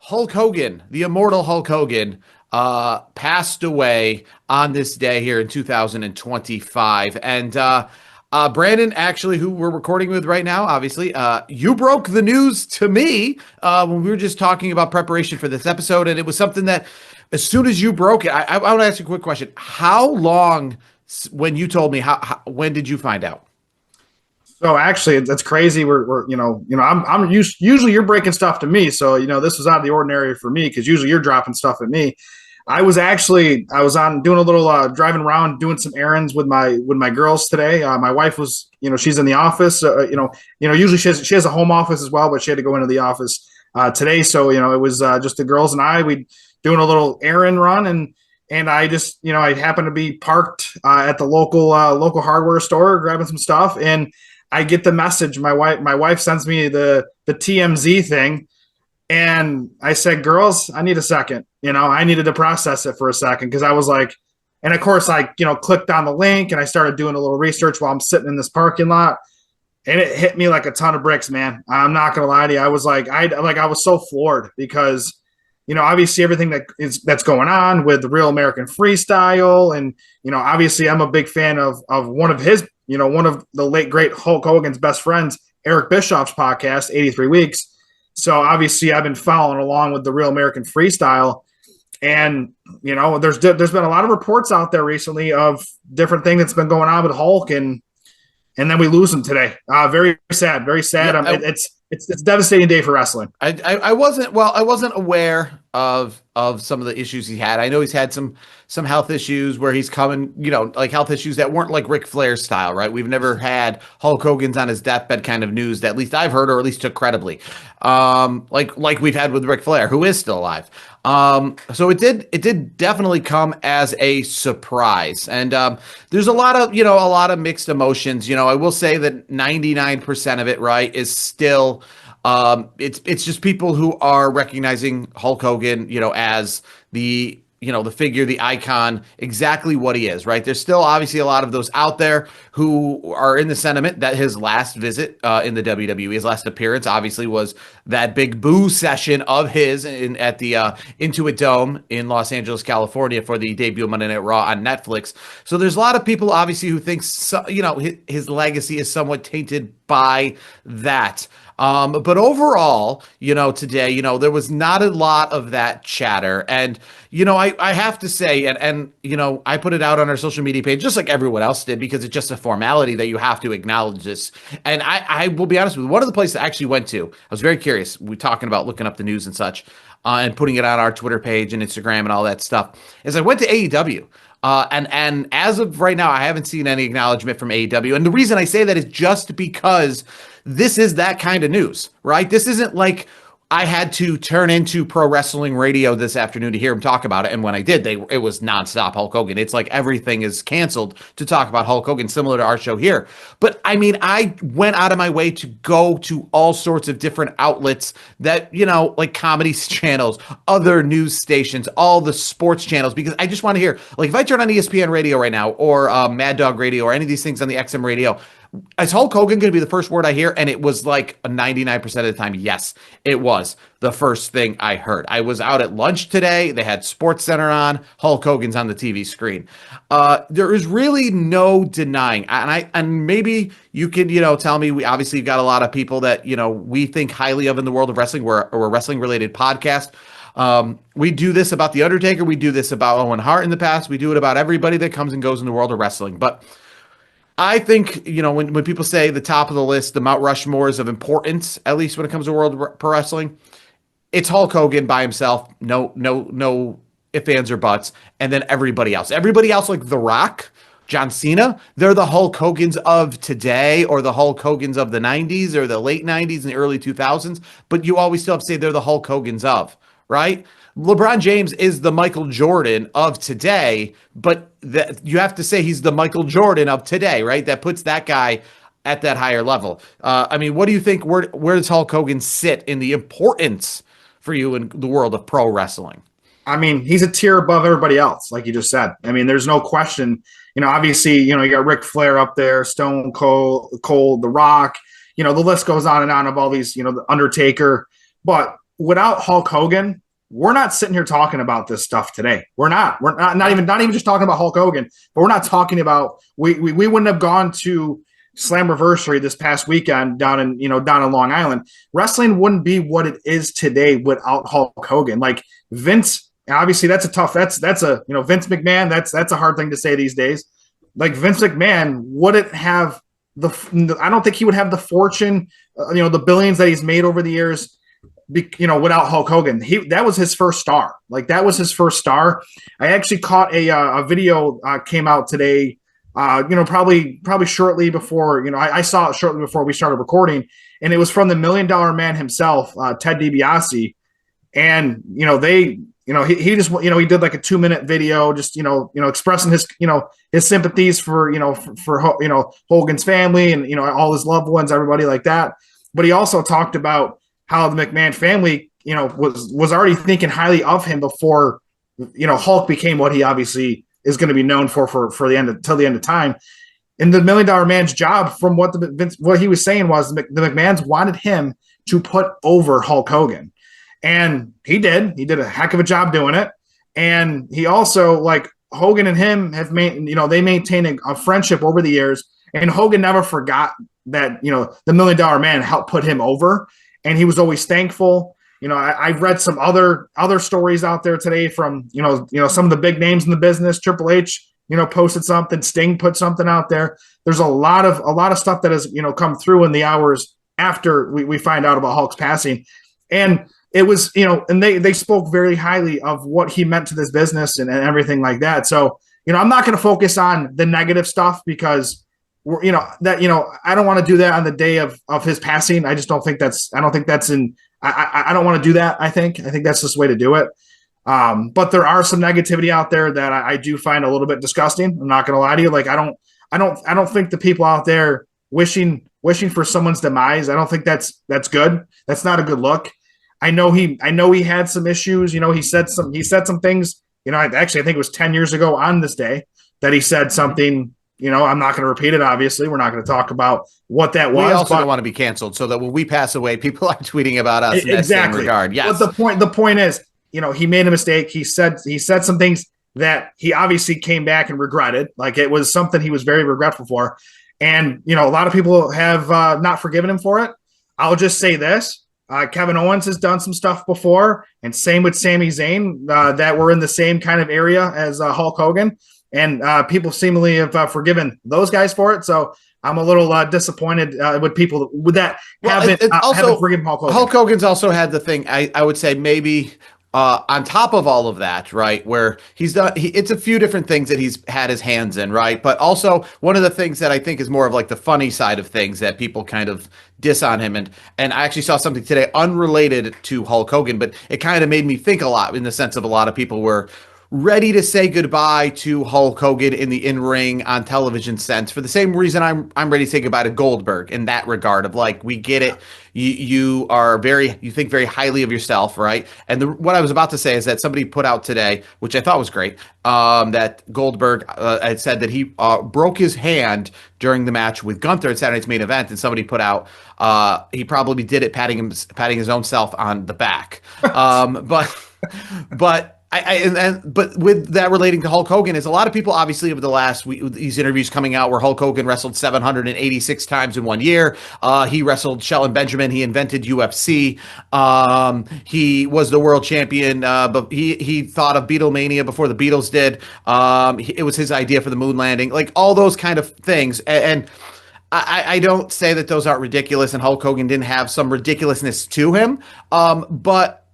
Hulk Hogan, the immortal Hulk Hogan, passed away on this day here in 2025. And Brandon, actually, who we're recording with right now, obviously, you broke the news to me when we were just talking about preparation for this episode. And it was something that as soon as you broke it, I want to ask you a quick question. How long, when you told me, when did you find out? So actually, that's crazy. Usually you're breaking stuff to me, so this was out of the ordinary for me because usually you're dropping stuff at me. I was on doing a little driving around doing some errands with my girls today. My wife was she's in the office. Usually she has a home office as well, but she had to go into the office today. So it was just the girls and we doing a little errand run and I just I happened to be parked at the local hardware store grabbing some stuff and I get the message. My wife sends me the TMZ thing, and I said, "Girls, I need a second. I needed to process it for a second because I was like." And of course, I clicked on the link and I started doing a little research while I'm sitting in this parking lot, and it hit me like a ton of bricks, man. I'm not gonna lie to you. I was like, I was so floored because obviously everything that's going on with the Real American Freestyle, and obviously I'm a big fan of one of his, one of the late great Hulk Hogan's best friends, Eric Bischoff's podcast, 83 Weeks. So obviously I've been following along with the Real American Freestyle, and there's been a lot of reports out there recently of different things that's been going on with Hulk, and then we lose him today. Very sad, very sad. Yeah, it's a devastating day for wrestling. I wasn't aware of some of the issues he had. I know he's had some health issues where he's coming, like health issues that weren't like Ric Flair style, right? We've never had Hulk Hogan's on his deathbed kind of news that at least I've heard, or at least took credibly. Like we've had with Ric Flair, who is still alive. So it did definitely come as a surprise. And there's a lot of mixed emotions. I will say that 99% of it, right, is still it's just people who are recognizing Hulk Hogan, as the figure, the icon, exactly what he is, right? There's still obviously a lot of those out there who are in the sentiment that his last visit in the WWE, his last appearance, obviously was that big boo session of his at the Intuit Dome in Los Angeles, California for the debut of Monday Night Raw on Netflix. So there's a lot of people obviously who think, his legacy is somewhat tainted by that. But overall, today, there was not a lot of that chatter. And, I have to say, and I put it out on our social media page, just like everyone else did, because it's just a formality that you have to acknowledge this. And I will be honest with you, one of the places I actually went to, I was very curious. We were talking about looking up the news and such, and putting it on our Twitter page and Instagram and all that stuff, is I went to AEW. And as of right now, I haven't seen any acknowledgement from AEW. And the reason I say that is just because this is that kind of news, right? This isn't like I had to turn into pro wrestling radio this afternoon to hear him talk about it. And when I did, it was nonstop Hulk Hogan. It's like everything is canceled to talk about Hulk Hogan, similar to our show here. But I mean, I went out of my way to go to all sorts of different outlets that, like comedy channels, other news stations, all the sports channels, because I just want to hear, like if I turn on ESPN radio right now or Mad Dog Radio or any of these things on the XM radio, is Hulk Hogan going to be the first word I hear? And it was like a 99% of the time, yes, it was the first thing I heard. I was out at lunch today. They had Sports Center on. Hulk Hogan's on the TV screen. There is really no denying. And maybe you can, tell me, we obviously got a lot of people that, we think highly of in the world of wrestling. We're a wrestling related podcast. We do this about The Undertaker. We do this about Owen Hart in the past. We do it about everybody that comes and goes in the world of wrestling. But I think, when people say the top of the list, the Mount Rushmores of importance, at least when it comes to world pro wrestling, it's Hulk Hogan by himself. No ifs, ands, or buts. And then everybody else. Everybody else, like The Rock, John Cena, they're the Hulk Hogans of today, or the Hulk Hogans of the 90s or the late 90s and the early 2000s. But you always still have to say they're the Hulk Hogans of, right? LeBron James is the Michael Jordan of today, but you have to say he's the Michael Jordan of today, right? That puts that guy at that higher level. I mean, what do you think? Where does Hulk Hogan sit in the importance for you in the world of pro wrestling? I mean, he's a tier above everybody else, like you just said. I mean, there's no question. Obviously, you got Ric Flair up there, Stone Cold, The Rock. The list goes on and on of all these, The Undertaker. But without Hulk Hogan, we're not sitting here talking about this stuff today. We're not. We're not even just talking about Hulk Hogan, but we're not talking about we wouldn't have gone to Slammiversary this past weekend down in down in Long Island. Wrestling wouldn't be what it is today without Hulk Hogan. Like Vince, obviously that's a Vince McMahon. That's a hard thing to say these days. Like Vince McMahon wouldn't have I don't think he would have the fortune, the billions that he's made over the years, without Hulk Hogan. That was his first star. Like that was his first star. I actually caught a video came out today. Probably shortly before. I saw it shortly before we started recording, and it was from the $1 Million Man himself, Ted DiBiase, and he just he did like a 2-minute video, just expressing his sympathies for Hogan's family and all his loved ones, everybody like that. But he also talked about how the McMahon family, was already thinking highly of him before, Hulk became what he obviously is going to be known for the end till the end of time. And the $1 Million Man's job, from what he was saying, was the McMahons wanted him to put over Hulk Hogan, and he did. He did a heck of a job doing it. And he also, like, Hogan and him have they maintained a friendship over the years, and Hogan never forgot that the $1 Million Man helped put him over. And he was always thankful. I've read some other stories out there today from some of the big names in the business. Triple H, posted something. Sting put something out there. There's a lot of stuff that has come through in the hours after we find out about Hulk's passing, and it was and they spoke very highly of what he meant to this business and everything like that. So I'm not going to focus on the negative stuff because I don't want to do that on the day of his passing. I just don't think that's I don't want to do that. I think that's just the way to do it. But there are some negativity out there that I do find a little bit disgusting. I'm not going to lie to you. Like, I don't think the people out there wishing for someone's demise, I don't think that's good. That's not a good look. I know he had some issues. He said some things, actually, I think it was 10 years ago on this day that he said something. I'm not going to repeat it. Obviously, we're not going to talk about what that was. We also don't want to be canceled, so that when we pass away, people are tweeting about us in that same regard. Yes. But the point is, he made a mistake. He said some things that he obviously came back and regretted. Like, it was something he was very regretful for. And, a lot of people have not forgiven him for it. I'll just say this. Kevin Owens has done some stuff before, and same with Sami Zayn, that were in the same kind of area as Hulk Hogan. And people seemingly have forgiven those guys for it. So I'm a little disappointed with people with that haven't forgiven Hulk Hogan. Hulk Hogan's also had the thing, I would say maybe on top of all of that, right, where he's done, it's a few different things that he's had his hands in, right? But also one of the things that I think is more of like the funny side of things that people kind of diss on him. And I actually saw something today unrelated to Hulk Hogan, but it kind of made me think a lot in the sense of a lot of people were ready to say goodbye to Hulk Hogan in the in-ring on television sense for the same reason I'm ready to say goodbye to Goldberg in that regard of like, we get it. You think very highly of yourself, right? And what I was about to say is that somebody put out today, which I thought was great, that Goldberg had said that he broke his hand during the match with Gunther at Saturday's Main Event, and somebody put out he probably did it patting his own self on the back, but. But with that relating to Hulk Hogan is a lot of people obviously over the last week, these interviews coming out where Hulk Hogan wrestled 786 times in 1 year. He wrestled Shelton Benjamin. He invented UFC. He was the world champion, but he thought of Beatlemania before the Beatles did. It was his idea for the moon landing, like all those kind of things. And I don't say that those aren't ridiculous, and Hulk Hogan didn't have some ridiculousness to him. But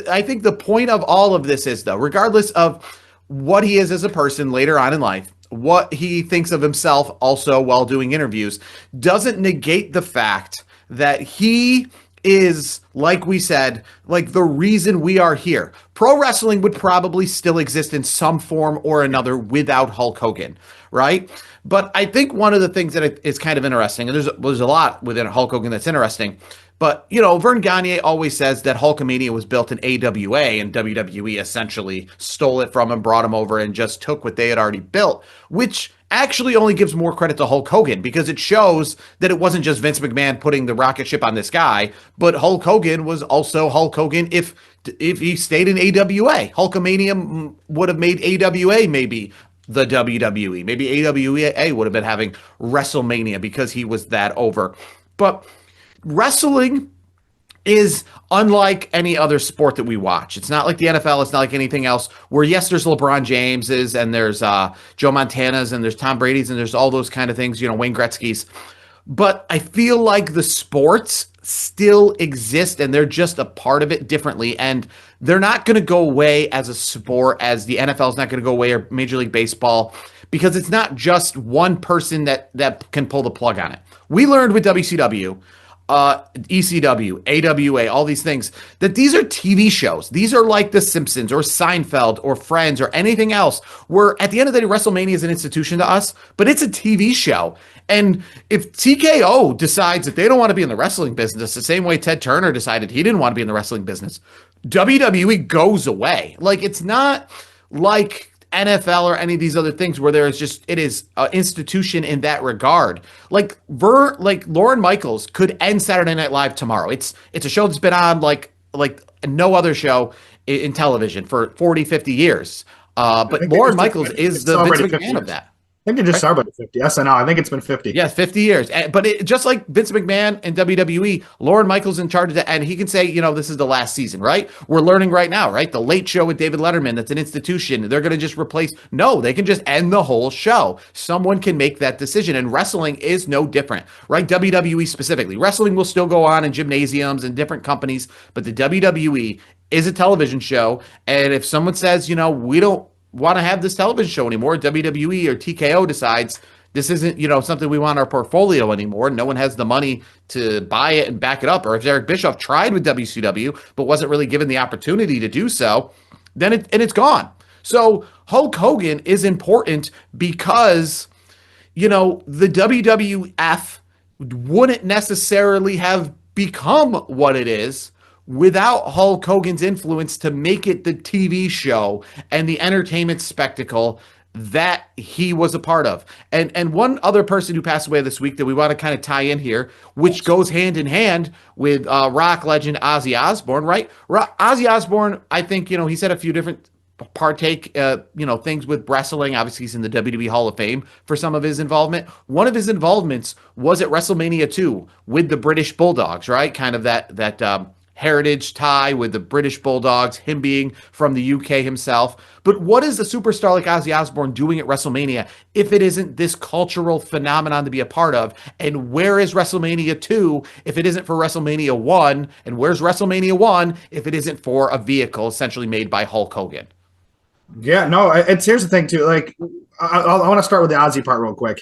I think the point of all of this is, though, regardless of what he is as a person later on in life, what he thinks of himself also while doing interviews, doesn't negate the fact that he is, like we said, like the reason we are here. Pro wrestling would probably still exist in some form or another without Hulk Hogan, right? But I think one of the things that is kind of interesting, and there's a lot within Hulk Hogan that's interesting, but, Vern Gagne always says that Hulkamania was built in AWA, and WWE essentially stole it from him, brought him over, and just took what they had already built, which actually only gives more credit to Hulk Hogan because it shows that it wasn't just Vince McMahon putting the rocket ship on this guy, but Hulk Hogan was also Hulk Hogan if he stayed in AWA. Hulkamania would have made AWA maybe the WWE. Maybe AWA would have been having WrestleMania because he was that over. But wrestling is unlike any other sport that we watch. It's not like the NFL. It's not like anything else where, yes, there's LeBron Jameses and there's Joe Montana's and there's Tom Brady's and there's all those kind of things, Wayne Gretzky's. But I feel like the sports still exist and they're just a part of it differently. And they're not going to go away as a sport as the NFL is not going to go away or Major League Baseball because it's not just one person that can pull the plug on it. We learned with WCW ECW, AWA, all these things, that these are TV shows. These are like The Simpsons or Seinfeld or Friends or anything else, where at the end of the day, WrestleMania is an institution to us, but it's a TV show. And if TKO decides that they don't want to be in the wrestling business, the same way Ted Turner decided he didn't want to be in the wrestling business, WWE goes away. Like, it's not like NFL or any of these other things where it is an institution in that regard. Like Lorne Michaels could end Saturday Night Live tomorrow. It's a show that's been on like no other show in television for 40, 50 years. But Lorne Michaels is the Vince McMahon of that. I think they just celebrated 50. SNL, I think it's been 50. Yeah, 50 years. But just like Vince McMahon and WWE, Lorne Michaels in charge of that, and he can say, this is the last season, right? We're learning right now, right? The Late Show with David Letterman, that's an institution. They're going to just replace. No, they can just end the whole show. Someone can make that decision, and wrestling is no different, right? WWE specifically. Wrestling will still go on in gymnasiums and different companies, but the WWE is a television show, and if someone says, we don't want to have this television show anymore, WWE or TKO decides this isn't, something we want in our portfolio anymore. No one has the money to buy it and back it up. Or if Eric Bischoff tried with WCW, but wasn't really given the opportunity to do so, then it's gone. So Hulk Hogan is important because, the WWF wouldn't necessarily have become what it is without Hulk Hogan's influence to make it the TV show and the entertainment spectacle that he was a part of. And one other person who passed away this week that we want to kind of tie in here, which goes hand in hand with rock legend Ozzy Osbourne, right? Ozzy Osbourne, I think, he's had a few different things with wrestling. Obviously, he's in the WWE Hall of Fame for some of his involvement. One of his involvements was at WrestleMania 2 with the British Bulldogs, right? Kind of that heritage tie with the British Bulldogs, him being from the UK himself. But what is a superstar like Ozzy Osbourne doing at WrestleMania if it isn't this cultural phenomenon to be a part of? And where is WrestleMania 2 if it isn't for WrestleMania 1? And where's WrestleMania 1 if it isn't for a vehicle essentially made by Hulk Hogan? Yeah, no, here's the thing too. Like, I want to start with the Ozzy part real quick.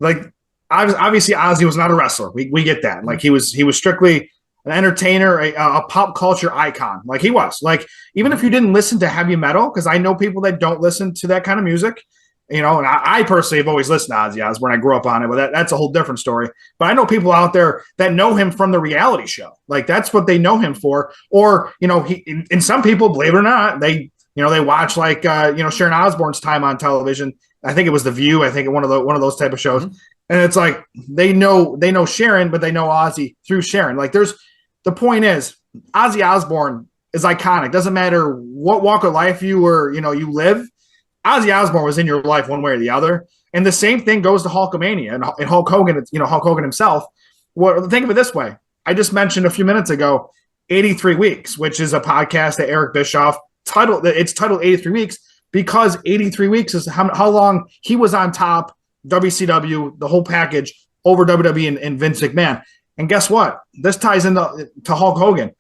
Like, obviously Ozzy was not a wrestler. We get that. Like, he was strictly an entertainer, a pop culture icon. Like, he was. Like, even if you didn't listen to heavy metal, because I know people that don't listen to that kind of music, and I personally have always listened to Ozzy Osbourne. I grew up on it, but that's a whole different story. But I know people out there that know him from the reality show. Like, that's what they know him for. Or, and some people, believe it or not, they watch like Sharon Osbourne's time on television. I think it was The View. I think one of those type of shows. Mm-hmm. And it's like they know Sharon, but they know Ozzy through Sharon. Like, the point is, Ozzy Osbourne is iconic. Doesn't matter what walk of life you live. Ozzy Osbourne was in your life one way or the other. And the same thing goes to Hulkamania and Hulk Hogan. Hulk Hogan himself. Well, think of it this way. I just mentioned a few minutes ago, 83 Weeks, which is a podcast that Eric Bischoff titled. It's titled 83 Weeks because 83 weeks is how long he was on top, WCW, the whole package, over WWE and Vince McMahon. And guess what? This ties into Hulk Hogan.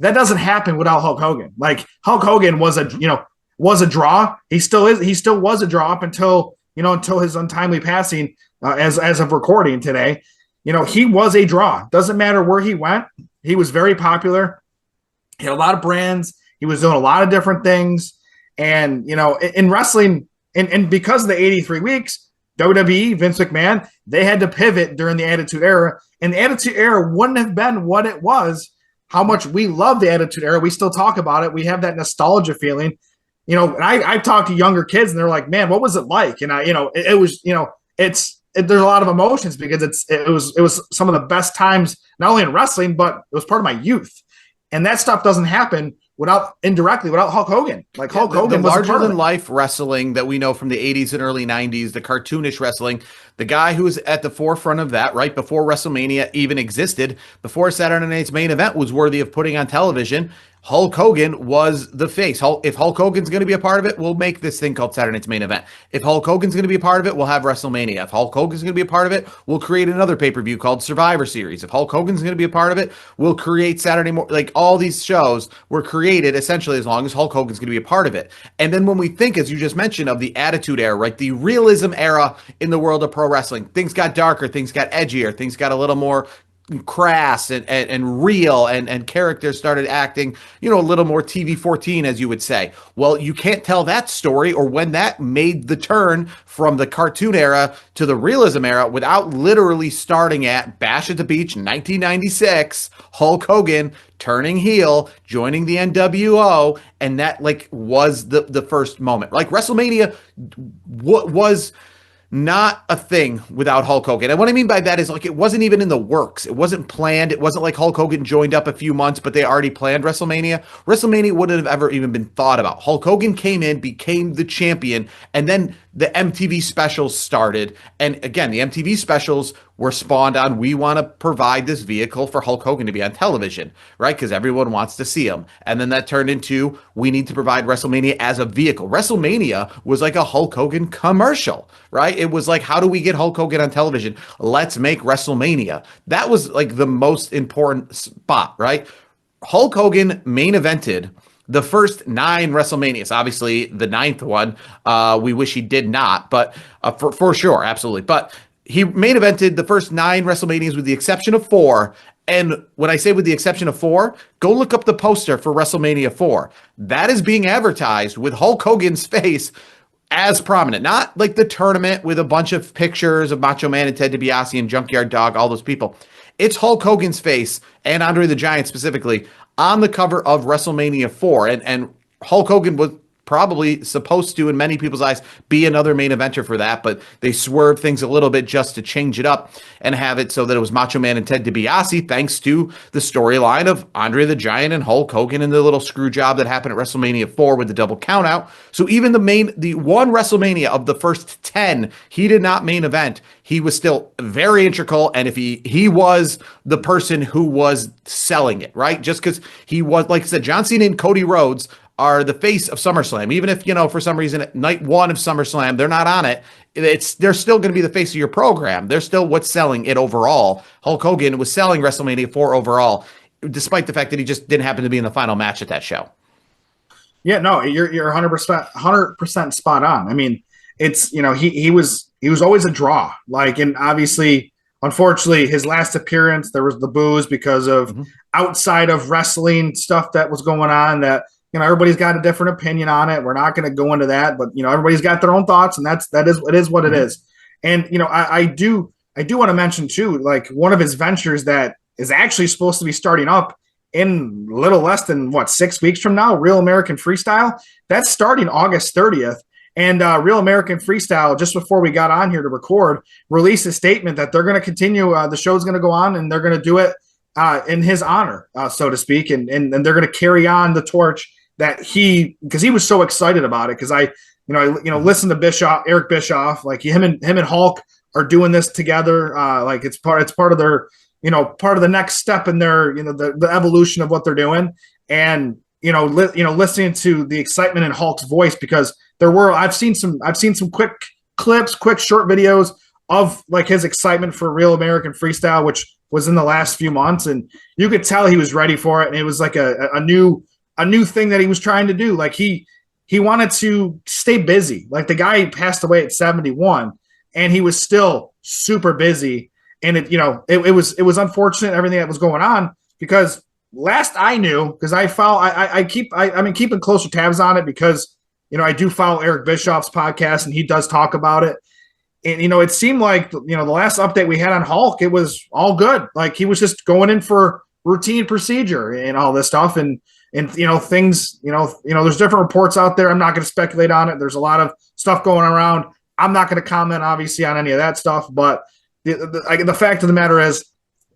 That doesn't happen without Hulk Hogan. Like, Hulk Hogan was a draw. He still is. He still was a draw up until his untimely passing as of recording today. He was a draw. Doesn't matter where he went. He was very popular. He had a lot of brands. He was doing a lot of different things. And, in wrestling, and because of the 83 weeks, WWE, Vince McMahon, they had to pivot during the Attitude Era. And the Attitude Era wouldn't have been what it was. How much we love the Attitude Era. We still talk about it. We have that nostalgia feeling. And I talked to younger kids and they're like, man, what was it like? And it was, there's a lot of emotions because it was some of the best times, not only in wrestling, but it was part of my youth. And that stuff doesn't happen without Hulk Hogan. Like Hulk Hogan the was a larger part of than it. life wrestling that we know from the 80s and early 90s, the cartoonish wrestling, the guy who was at the forefront of that, right before WrestleMania even existed, before Saturday Night's Main Event was worthy of putting on television, Hulk Hogan was the face. If Hulk Hogan's going to be a part of it, we'll make this thing called Saturday Night's Main Event. If Hulk Hogan's going to be a part of it, we'll have WrestleMania. If Hulk Hogan's going to be a part of it, we'll create another pay-per-view called Survivor Series. If Hulk Hogan's going to be a part of it, we'll create Saturday morning. Like all these shows were created essentially as long as Hulk Hogan's going to be a part of it. And then when we think, as you just mentioned, of the Attitude Era, right, the realism era in the world of pro wrestling, things got darker, things got edgier, things got a little more crass and real, and characters started acting, a little more TV 14, as you would say. Well, you can't tell that story or when that made the turn from the cartoon era to the realism era without literally starting at Bash at the Beach 1996, Hulk Hogan turning heel, joining the NWO, and that like was the first moment. Like WrestleMania was not a thing without Hulk Hogan. And what I mean by that is like it wasn't even in the works. It wasn't planned. It wasn't like Hulk Hogan joined up a few months, but they already planned WrestleMania. WrestleMania wouldn't have ever even been thought about. Hulk Hogan came in, became the champion, and then the MTV specials started. And again, the MTV specials were spawned on, we want to provide this vehicle for Hulk Hogan to be on television, right? Because everyone wants to see him. And then that turned into, we need to provide WrestleMania as a vehicle. WrestleMania was like a Hulk Hogan commercial, right? It was like, how do we get Hulk Hogan on television? Let's make WrestleMania. That was like the most important spot, right? Hulk Hogan main evented the first 9 WrestleManias. Obviously, the 9th one, we wish he did not, but for sure, absolutely. But he main evented the first 9 WrestleManias with the exception of 4. And when I say with the exception of 4, go look up the poster for WrestleMania 4. That is being advertised with Hulk Hogan's face as prominent, not like the tournament with a bunch of pictures of Macho Man and Ted DiBiase and Junkyard Dog, all those people. It's Hulk Hogan's face and Andre the Giant specifically on the cover of WrestleMania 4. And Hulk Hogan was probably supposed to, in many people's eyes, be another main eventer for that, but they swerved things a little bit just to change it up and have it so that it was Macho Man and Ted DiBiase, thanks to the storyline of Andre the Giant and Hulk Hogan and the little screw job that happened at WrestleMania 4 with the double countout. So even the one WrestleMania of the first 10, he did not main event. He was still very integral, and if he was the person who was selling it, right? Just because he was, like I said, John Cena and Cody Rhodes are the face of SummerSlam. Even if, for some reason, at night 1 of SummerSlam, they're not on it, they're still going to be the face of your program. They're still what's selling it overall. Hulk Hogan was selling WrestleMania 4 overall, despite the fact that he just didn't happen to be in the final match at that show. Yeah, no, you're 100% spot on. I mean, it's, he was always a draw. Like, and obviously, unfortunately, his last appearance, there was the boos because of outside of wrestling stuff that was going on that, everybody's got a different opinion on it. We're not going to go into that, but everybody's got their own thoughts, and it is what it is. And I do want to mention too, like one of his ventures that is actually supposed to be starting up in little less than 6 weeks from now, Real American Freestyle. That's starting August 30th. And Real American Freestyle, just before we got on here to record, released a statement that they're going to continue. The show's going to go on, and they're going to do it in his honor, so to speak, and they're going to carry on the torch that because he was so excited about it. Because I listened to Eric Bischoff, like him and Hulk are doing this together. Like it's part of their, part of the next step in their, the evolution of what they're doing. And, listening to the excitement in Hulk's voice, because I've seen some quick clips, quick short videos of like his excitement for Real American Freestyle, which was in the last few months. And you could tell he was ready for it. And it was like a new thing that he was trying to do. Like he wanted to stay busy. Like the guy passed away at 71 and he was still super busy. And it was unfortunate, everything that was going on, because last I knew, because I've been keeping closer tabs on it, because, I do follow Eric Bischoff's podcast and he does talk about it. And, it seemed like, the last update we had on Hulk, it was all good. Like he was just going in for routine procedure and all this stuff. And things, there's different reports out there. I'm not going to speculate on it. There's a lot of stuff going around I'm not going to comment obviously on any of that stuff, but the fact of the matter is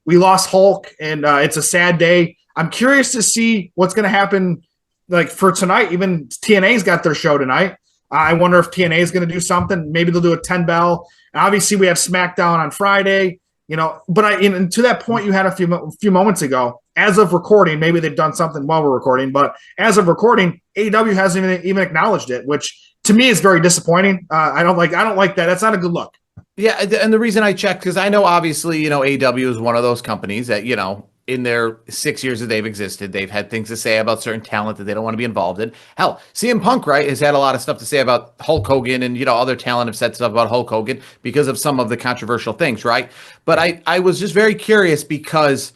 we lost Hulk, and it's a sad day. I'm curious to see what's going to happen like for tonight. Even TNA's got their show tonight. I wonder if TNA is going to do something. Maybe they'll do a 10 bell. And obviously, we have SmackDown on Friday. But and to that point you had a few moments ago. As of recording, maybe they've done something while we're recording, but as of recording, AEW hasn't even acknowledged it, which to me is very disappointing. I don't like that. That's not a good look. Yeah, and the reason I checked, because I know obviously, AEW is one of those companies that, in their 6 years that they've existed, they've had things to say about certain talent that they don't want to be involved in. Hell, CM Punk, right, has had a lot of stuff to say about Hulk Hogan, and, other talent have said stuff about Hulk Hogan because of some of the controversial things, right? But I was just very curious because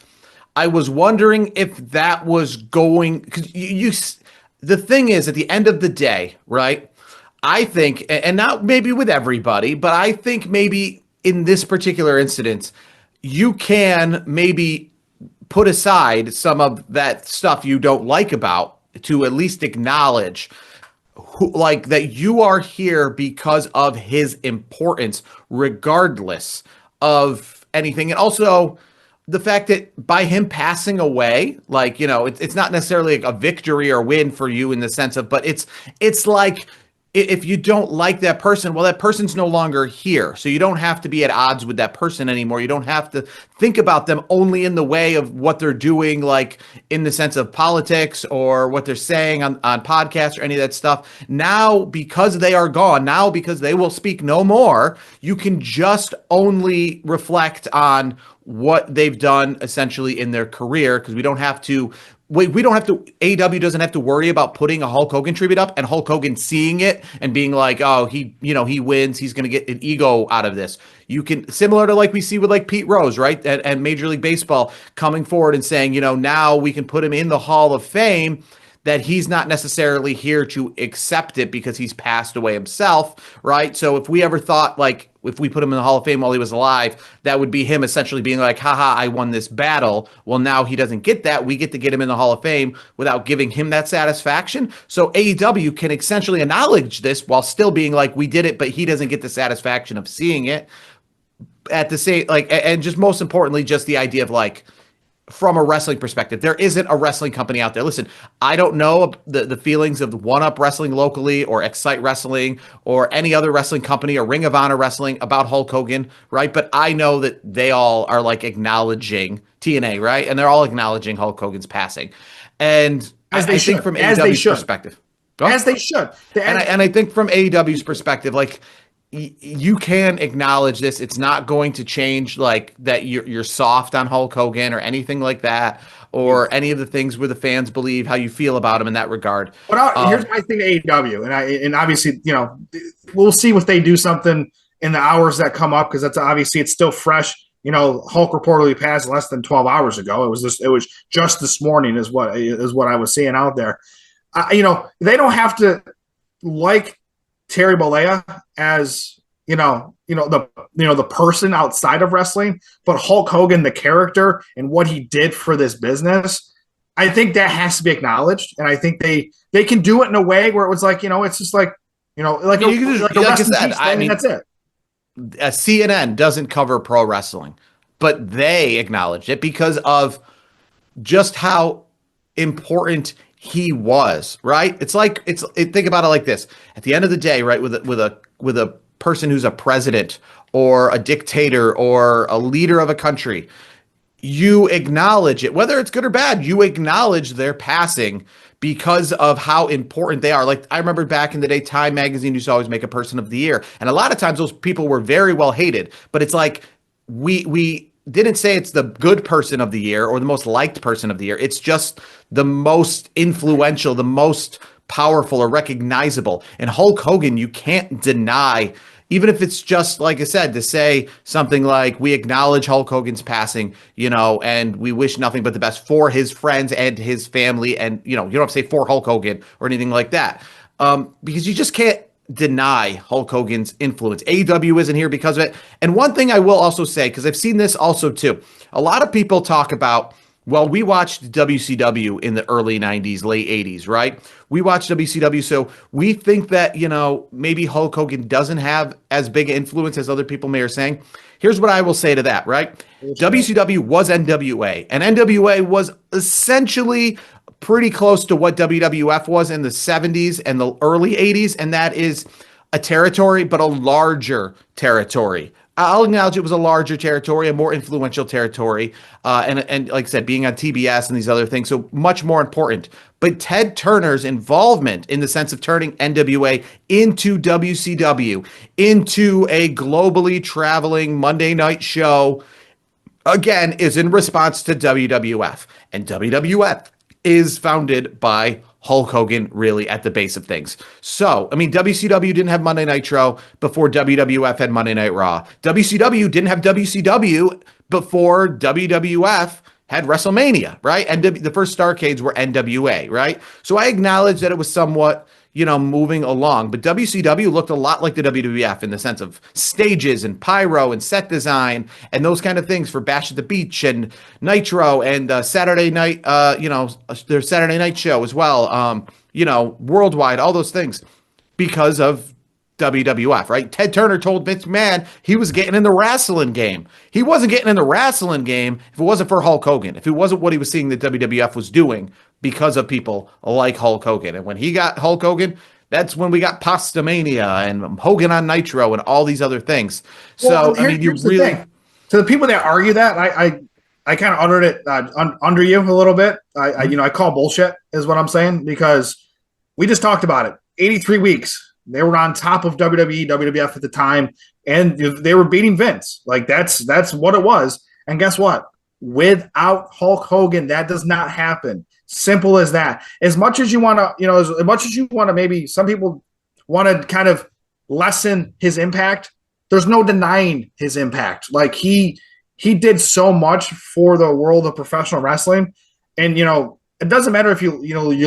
I was wondering if that was going, because the thing is, at the end of the day, right, I think, and not maybe with everybody, but I think maybe in this particular incident, you can maybe put aside some of that stuff you don't like about to at least acknowledge like that you are here because of his importance, regardless of anything. And also the fact that by him passing away, like, it's not necessarily like a victory or win for you in the sense of, but it's like, if you don't like that person, well, that person's no longer here. So you don't have to be at odds with that person anymore. You don't have to think about them only in the way of what they're doing, like in the sense of politics or what they're saying on podcasts or any of that stuff. Now, because they are gone, now because they will speak no more, you can just only reflect on what they've done essentially in their career, because we don't have to AEW doesn't have to worry about putting a Hulk Hogan tribute up and Hulk Hogan seeing it and being like, oh, he wins. He's going to get an ego out of this. You can, similar to like we see with like Pete Rose, right? And Major League Baseball coming forward and saying, now we can put him in the Hall of Fame, that he's not necessarily here to accept it because he's passed away himself, right? So if we ever thought like, if we put him in the Hall of Fame while he was alive, that would be him essentially being like, haha, I won this battle. Well, now he doesn't get that. We get to get him in the Hall of Fame without giving him that satisfaction. So AEW can essentially acknowledge this while still being like, we did it, but he doesn't get the satisfaction of seeing it. At the same, like, and just most importantly, just the idea of like, from a wrestling perspective, there isn't a wrestling company out there. Listen, I don't know the feelings of One Up Wrestling locally or Excite Wrestling or any other wrestling company or Ring of Honor Wrestling about Hulk Hogan, right? But I know that they all are like acknowledging TNA, right? And they're all acknowledging Hulk Hogan's passing. And as I think from AEW's perspective. As they should. And I think from AEW's perspective, like, you can acknowledge this. It's not going to change like that you're soft on Hulk Hogan or anything like that, or any of the things where the fans believe how you feel about him in that regard. But here's my thing to AEW, and obviously, we'll see if they do something in the hours that come up, because that's obviously it's still fresh. Hulk reportedly passed less than 12 hours ago. It was just this morning is what I was seeing out there. They don't have to like Terry Bollea as the person outside of wrestling, but Hulk Hogan, the character and what he did for this business, I think that has to be acknowledged. And I think they can do it in a way where it was like, it's just like, like I said, I mean, that's it. CNN doesn't cover pro wrestling, but they acknowledged it because of just how important he was, right? Think about it like this. At the end of the day, right, with a person who's a president or a dictator or a leader of a country, you acknowledge it, whether it's good or bad, you acknowledge their passing because of how important they are. Like, I remember back in the day, Time Magazine used to always make a person of the year. And a lot of times those people were very well hated, but it's like, we didn't say it's the good person of the year or the most liked person of the year. It's just the most influential, the most powerful or recognizable. And Hulk Hogan, you can't deny, even if it's just, like I said, to say something like, we acknowledge Hulk Hogan's passing, and we wish nothing but the best for his friends and his family. And, you don't have to say for Hulk Hogan or anything like that. Because you just can't deny Hulk Hogan's influence. AEW isn't here because of it. And one thing I will also say, because I've seen this also too, a lot of people talk about Well, we watched WCW in the early 90s, late 80s, right? We watched WCW, so we think that, maybe Hulk Hogan doesn't have as big an influence as other people may are saying. Here's what I will say to that, right? Bullshit. WCW was NWA, and NWA was essentially pretty close to what WWF was in the 70s and the early 80s, and that is a territory, but a larger territory. I'll acknowledge it was a larger territory, a more influential territory, and like I said, being on TBS and these other things, so much more important. But Ted Turner's involvement in the sense of turning NWA into WCW, into a globally traveling Monday night show, again, is in response to WWF. And WWF is founded by Hulk Hogan, really at the base of things. So, I mean, WCW didn't have Monday Nitro before WWF had Monday Night Raw. WCW didn't have WCW before WWF had WrestleMania, right? And the first Starcades were NWA, right? So I acknowledge that it was somewhat, moving along. But WCW looked a lot like the WWF in the sense of stages and pyro and set design and those kind of things for Bash at the Beach and Nitro and Saturday night, their Saturday night show as well, worldwide, all those things because of WWF, right? Ted Turner told Vince McMahon he was getting in the wrestling game. He wasn't getting in the wrestling game if it wasn't for Hulk Hogan, if it wasn't what he was seeing that WWF was doing because of people like Hulk Hogan. And when he got Hulk Hogan, that's when we got Pastamania and Hogan on Nitro and all these other things. So, I mean, you really... To the people that argue that, I kind of uttered it under you a little bit. I call bullshit is what I'm saying, because we just talked about it. 83 weeks. They were on top of WWE, WWF at the time, and they were beating Vince. Like that's what it was. And guess what? Without Hulk Hogan, that does not happen. Simple as that. As much as you want to, as much as you want to, maybe some people want to kind of lessen his impact. There's no denying his impact. Like he did so much for the world of professional wrestling, and it doesn't matter if you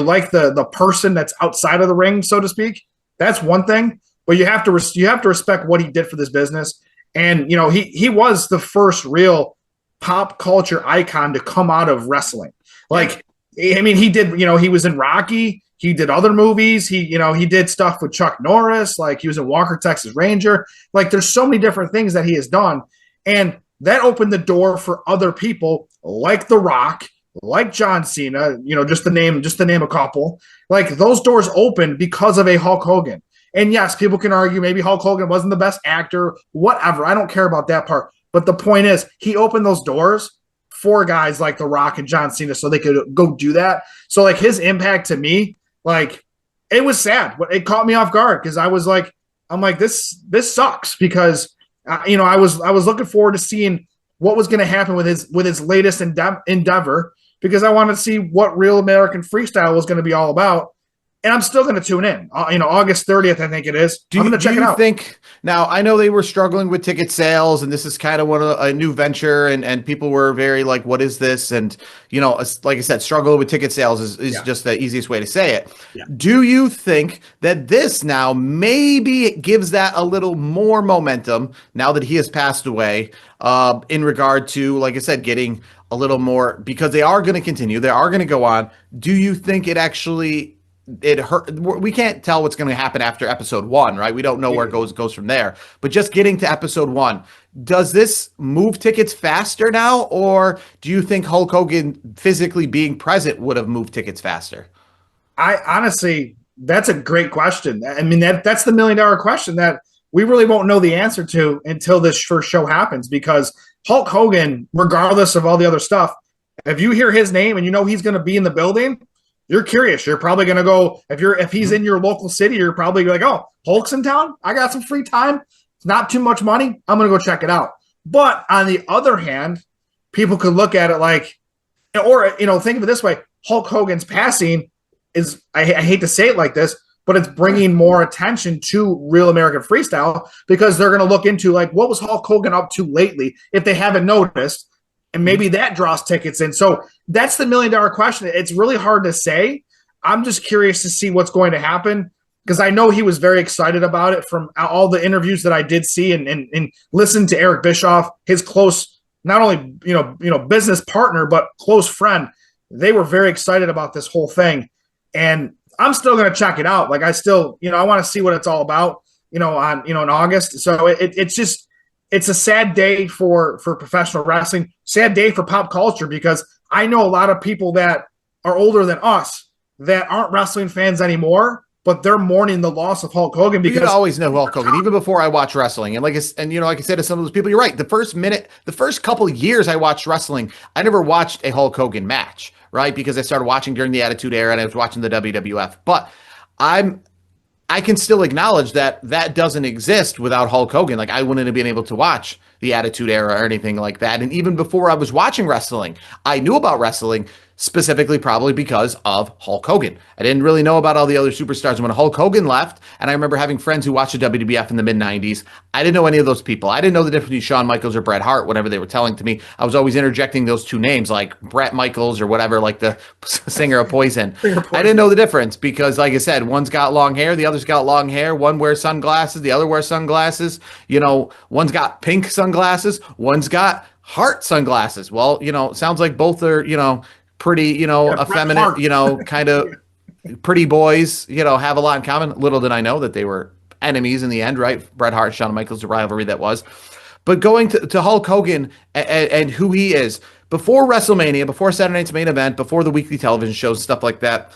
like the person that's outside of the ring, so to speak. That's one thing, but you have to respect what he did for this business. And he was the first real pop culture icon to come out of wrestling. Like, I mean, he did, he was in Rocky, he did other movies, he did stuff with Chuck Norris, like he was in Walker, Texas Ranger. Like there's so many different things that he has done, and that opened the door for other people like The Rock, like John Cena, just to name a couple. Like those doors opened because of a Hulk Hogan. And yes, people can argue maybe Hulk Hogan wasn't the best actor, whatever. I don't care about that part. But the point is, he opened those doors for guys like The Rock and John Cena so they could go do that. So like his impact to me, like it was sad. It caught me off guard because I'm like, this sucks, because I was looking forward to seeing what was going to happen with his latest endeavor, because I wanted to see what Real American Freestyle was going to be all about. And I'm still going to tune in. August 30th, I think it is. I'm going to check it out. Now, I know they were struggling with ticket sales, and this is kind of a new venture, and people were very like, what is this? And, like I said, struggling with ticket sales is just the easiest way to say it. Yeah. Do you think that this now maybe it gives that a little more momentum now that he has passed away, in regard to, like I said, getting a little more, because they are going to continue, they are going to go on. Do you think it hurt? We can't tell what's going to happen after episode 1, right? We don't know where it goes from there. But just getting to episode 1, does this move tickets faster now, or do you think Hulk Hogan physically being present would have moved tickets faster? I honestly, that's a great question. I mean, that's the $1 million question that we really won't know the answer to until this first show happens, because Hulk Hogan, regardless of all the other stuff, if you hear his name and he's going to be in the building, you're curious. You're probably going to go, if he's in your local city, you're probably like, oh, Hulk's in town? I got some free time. It's not too much money. I'm going to go check it out. But on the other hand, people could look at it like, or, think of it this way. Hulk Hogan's passing is, I hate to say it like this, but it's bringing more attention to Real American Freestyle, because they're going to look into like, what was Hulk Hogan up to lately if they haven't noticed? And maybe that draws tickets in. So that's the $1 million question. It's really hard to say. I'm just curious to see what's going to happen, because I know he was very excited about it from all the interviews that I did see and listen to Eric Bischoff, his close not only business partner but close friend, they were very excited about this whole thing, and I'm still going to check it out. Like I still, I want to see what it's all about, on in August. So it's just it's a sad day for professional wrestling, sad day for pop culture, because I know a lot of people that are older than us that aren't wrestling fans anymore, but they're mourning the loss of Hulk Hogan because you always know Hulk Hogan, even before I watch wrestling. And like I said to some of those people, you're right. The first couple of years I watched wrestling, I never watched a Hulk Hogan match, right? Because I started watching during the Attitude Era and I was watching the WWF. But I can still acknowledge that that doesn't exist without Hulk Hogan. Like I wouldn't have been able to watch the Attitude Era or anything like that. And even before I was watching wrestling, I knew about wrestling specifically probably because of Hulk Hogan. I didn't really know about all the other superstars. When Hulk Hogan left, and I remember having friends who watched the WWF in the mid-90s, I didn't know any of those people. I didn't know the difference between Shawn Michaels or Bret Hart, whatever they were telling to me. I was always interjecting those two names, like Bret Michaels or whatever, like the singer of Poison. I didn't know the difference because, like I said, one's got long hair, the other's got long hair. One wears sunglasses, the other wears sunglasses. One's got pink sunglasses, one's got heart sunglasses. Well, sounds like both are, pretty, effeminate, kind of pretty boys, have a lot in common. Little did I know that they were enemies in the end, right? Bret Hart, Shawn Michaels, the rivalry that was. But going to Hulk Hogan and who he is, before WrestleMania, before Saturday Night's Main Event, before the weekly television shows, stuff like that,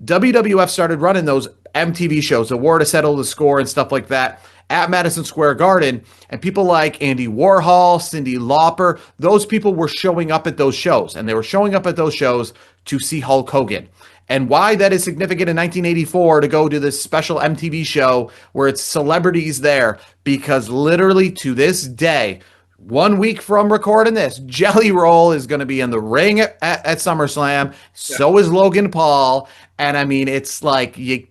WWF started running those MTV shows, the War to Settle the Score and stuff like that, at Madison Square Garden, and people like Andy Warhol, Cyndi Lauper, those people were showing up at those shows, and they were showing up at those shows to see Hulk Hogan. And why that is significant in 1984 to go to this special MTV show where it's celebrities there, because literally to this day, 1 week from recording this, Jelly Roll is going to be in the ring at SummerSlam. So is Logan Paul. And I mean, it's like you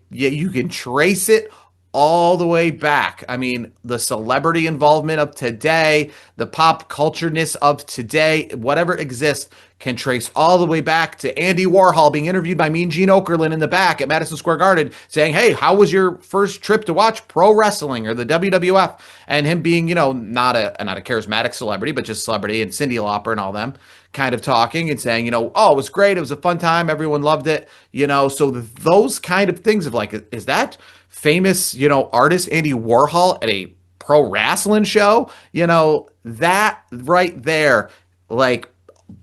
can trace it all the way back. I mean, the celebrity involvement of today, the pop cultureness of today, whatever exists, can trace all the way back to Andy Warhol being interviewed by Mean Gene Okerlund in the back at Madison Square Garden saying, hey, how was your first trip to watch pro wrestling or the WWF? And him being, not a charismatic celebrity, but just celebrity, and Cyndi Lauper and all them kind of talking and saying, oh, it was great. It was a fun time. Everyone loved it. So those kind of things of like, is that famous, artist Andy Warhol at a pro wrestling show? That right there, like,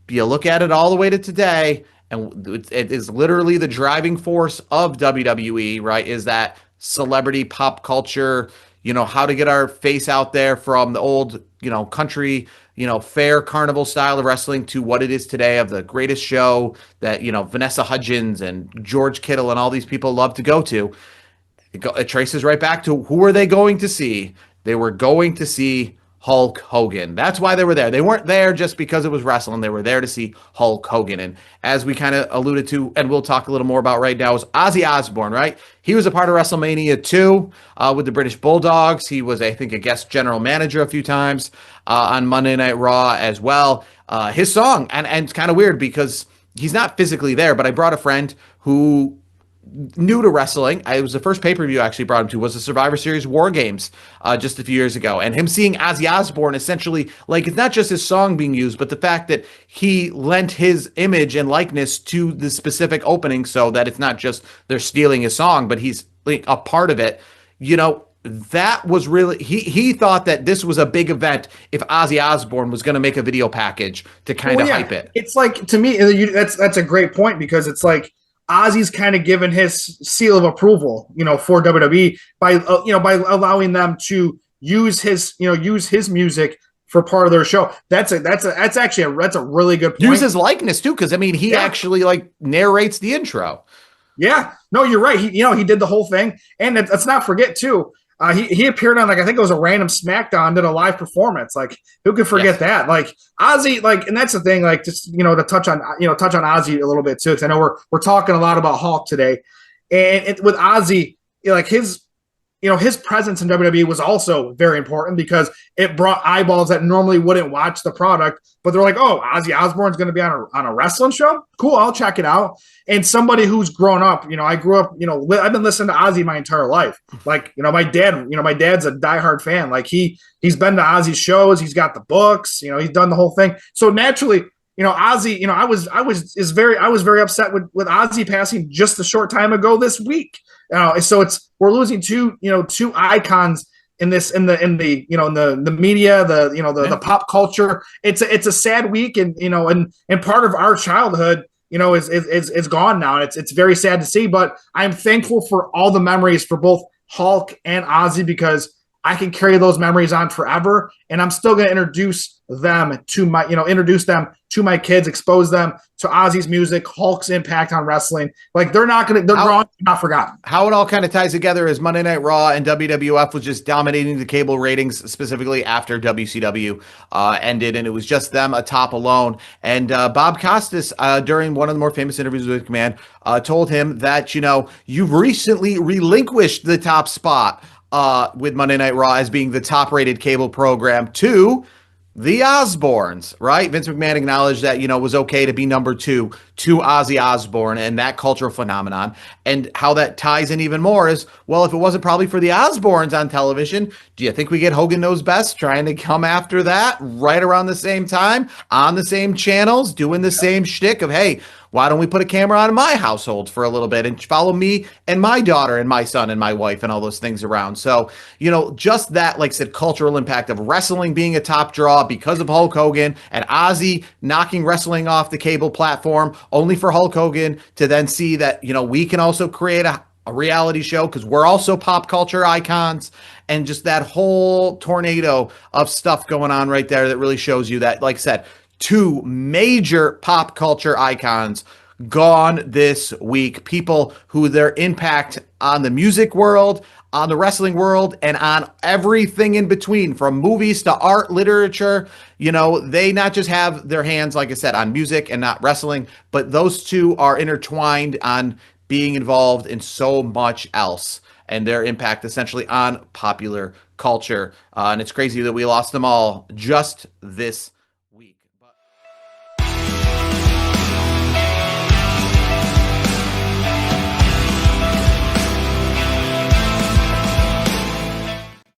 you look at it all the way to today, and it is literally the driving force of WWE, right? Is that celebrity pop culture, how to get our face out there from the old, country, fair carnival style of wrestling to what it is today of the greatest show that, Vanessa Hudgens and George Kittle and all these people love to go to. It traces right back to who are they going to see? They were going to see Hulk Hogan. That's why they were there. They weren't there just because it was wrestling. They were there to see Hulk Hogan. And as we kind of alluded to, and we'll talk a little more about right now, is Ozzy Osbourne, right? He was a part of WrestleMania 2 with the British Bulldogs. He was, I think, a guest general manager a few times on Monday Night Raw as well. His song, and it's kind of weird because he's not physically there, but I brought a friend who new to wrestling. It was the first pay-per-view I actually brought him to was the Survivor Series War Games just a few years ago. And him seeing Ozzy Osbourne essentially, like, it's not just his song being used, but the fact that he lent his image and likeness to the specific opening so that it's not just they're stealing his song, but he's like a part of it. That was really, he thought that this was a big event if Ozzy Osbourne was going to make a video package to kind of hype it. It's like, to me, that's a great point, because it's like, Ozzy's kind of given his seal of approval, for WWE by by allowing them to use his music for part of their show. That's actually a really good point. Use his likeness too, because I mean he actually like narrates the intro. Yeah, no, you're right. He did the whole thing, and let's not forget too. He appeared on, like, I think it was a random SmackDown, did a live performance. Like, who could forget that? Like, Ozzy, like, and that's the thing, like, just, to touch on Ozzy a little bit too, because I know we're talking a lot about Hulk today. And with Ozzy, like, his his presence in WWE was also very important because it brought eyeballs that normally wouldn't watch the product, but they're like, oh, Ozzy Osbourne's going to be on a wrestling show. Cool, I'll check it out. And somebody who's grown up, I grew up, I've been listening to Ozzy my entire life. Like, my dad's a diehard fan. Like he's been to Ozzy's shows, he's got the books, he's done the whole thing. So naturally, Ozzy, I was very upset with Ozzy passing just a short time ago this week. So we're losing two icons in the media, the pop culture. It's a sad week, and part of our childhood, is gone now. It's very sad to see, but I'm thankful for all the memories for both Hulk and Ozzy because I can carry those memories on forever, and I'm still going to introduce them to my kids, expose them to Ozzy's music, Hulk's impact on wrestling. Like they're not forgotten. How it all kind of ties together is Monday Night Raw and WWF was just dominating the cable ratings, specifically after WCW ended, and it was just them atop alone. And Bob Costas, during one of the more famous interviews with McMahon, told him that you've recently relinquished the top spot with Monday Night Raw as being the top-rated cable program to the Osbournes, right? Vince McMahon acknowledged that, it was okay to be number two to Ozzy Osbourne and that cultural phenomenon. And how that ties in even more is, well, if it wasn't probably for the Osbournes on television, do you think we get Hogan Knows Best trying to come after that right around the same time on the same channels, doing the same shtick of, hey, why don't we put a camera on my household for a little bit and follow me and my daughter and my son and my wife and all those things around? So, just that, like I said, cultural impact of wrestling being a top draw because of Hulk Hogan and Ozzy knocking wrestling off the cable platform only for Hulk Hogan to then see that, we can also create a reality show because we're also pop culture icons, and just that whole tornado of stuff going on right there that really shows you that, like I said, two major pop culture icons gone this week. People who their impact on the music world, on the wrestling world, and on everything in between, from movies to art, literature, they not just have their hands, like I said, on music and not wrestling, but those two are intertwined on being involved in so much else and their impact essentially on popular culture. And it's crazy that we lost them all just this